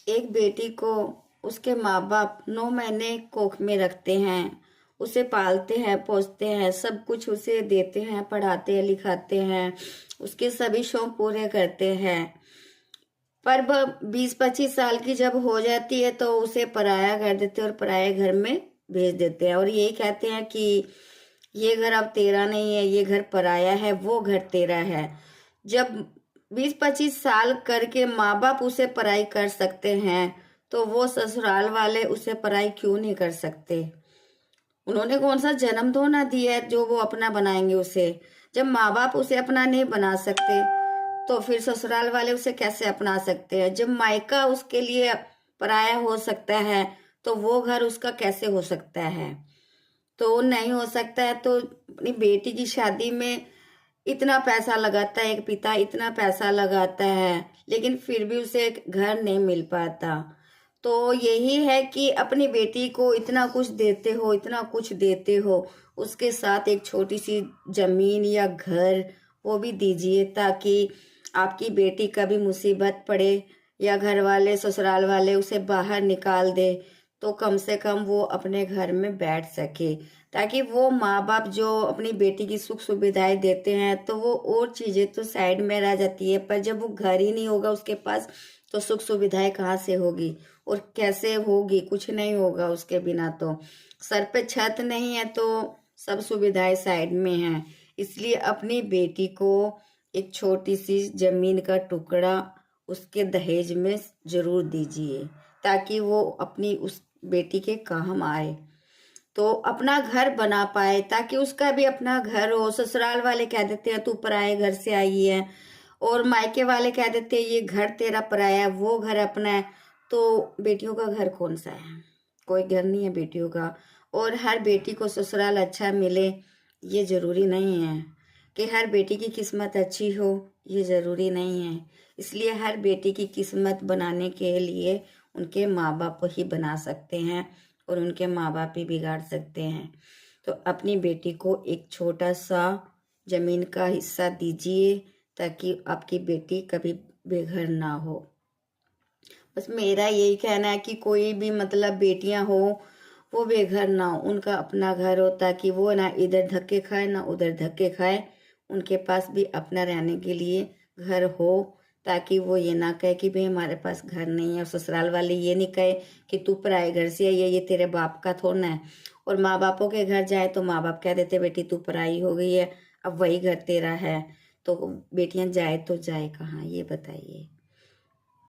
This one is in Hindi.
एक बेटी को उसके माँ बाप 9 महीने कोख में रखते हैं, उसे पालते हैं, पोसते हैं, सब कुछ उसे देते हैं, पढ़ाते हैं, लिखाते हैं, उसके सभी शौक पूरे करते हैं। पर वह 20-25 साल की जब हो जाती है तो उसे पराया कर देते हैं और पराये घर में भेज देते हैं और यही कहते हैं कि ये घर अब तेरा नहीं है, ये घर पराया है, वो घर तेरा है। जब 20-25 साल करके माँ बाप उसे पराई कर सकते हैं तो वो ससुराल वाले उसे पराई क्यों नहीं कर सकते? उन्होंने कौन सा जन्म तो ना दिया है जो वो अपना बनाएंगे उसे। जब माँ बाप उसे अपना नहीं बना सकते तो फिर ससुराल वाले उसे कैसे अपना सकते हैं? जब मायका उसके लिए पराया हो सकता है तो वो घर उसका कैसे हो सकता है? तो नहीं हो सकता है तो अपनी बेटी की शादी में इतना पैसा लगाता है, एक पिता इतना पैसा लगाता है लेकिन फिर भी उसे एक घर नहीं मिल पाता। तो यही है कि अपनी बेटी को इतना कुछ देते हो, इतना कुछ देते हो, उसके साथ एक छोटी सी जमीन या घर वो भी दीजिए ताकि आपकी बेटी कभी मुसीबत पड़े या घर वाले ससुराल वाले उसे बाहर निकाल दे तो कम से कम वो अपने घर में बैठ सके। ताकि वो माँ बाप जो अपनी बेटी की सुख सुविधाएं देते हैं तो वो और चीजें तो साइड में रह जाती है, पर जब वो घर ही नहीं होगा उसके पास तो सुख सुविधाएं कहाँ से होगी और कैसे होगी? कुछ नहीं होगा उसके बिना। तो सर पे छत नहीं है तो सब सुविधाएं साइड में हैं। इसलिए अपनी बेटी को एक छोटी सी जमीन का टुकड़ा उसके दहेज में जरूर दीजिए ताकि वो अपनी उस बेटी के काम आए, तो अपना घर बना पाए, ताकि उसका भी अपना घर हो। ससुराल वाले कह देते हैं तू पराये घर से आई है और मायके वाले कह देते हैं ये घर तेरा पराया है, वो घर अपना है। तो बेटियों का घर कौन सा है? कोई घर नहीं है बेटियों का। और हर बेटी को ससुराल अच्छा मिले ये जरूरी नहीं है कि हर बेटी की किस्मत अच्छी हो, ये जरूरी नहीं है। इसलिए हर बेटी की किस्मत बनाने के लिए उनके माँ बाप ही बना सकते हैं और उनके माँ बाप ही बिगाड़ सकते हैं। तो अपनी बेटी को एक छोटा सा जमीन का हिस्सा दीजिए ताकि आपकी बेटी कभी बेघर ना हो। बस मेरा यही कहना है कि कोई भी मतलब बेटियां हो वो बेघर ना हो, उनका अपना घर हो ताकि वो ना इधर धक्के खाए ना उधर धक्के खाए, उनके पास भी अपना रहने के लिए घर हो। ताकि वो ये ना कहे कि भाई हमारे पास घर नहीं है, और ससुराल वाले ये नहीं कहे कि तू पराए घर से आई है, ये तेरे बाप का थोड़ा है। और माँ बापों के घर जाए तो माँ बाप कह देते बेटी तू पराई हो गई है, अब वही घर तेरा है। तो बेटियां जाए तो जाए कहाँ, ये बताइए।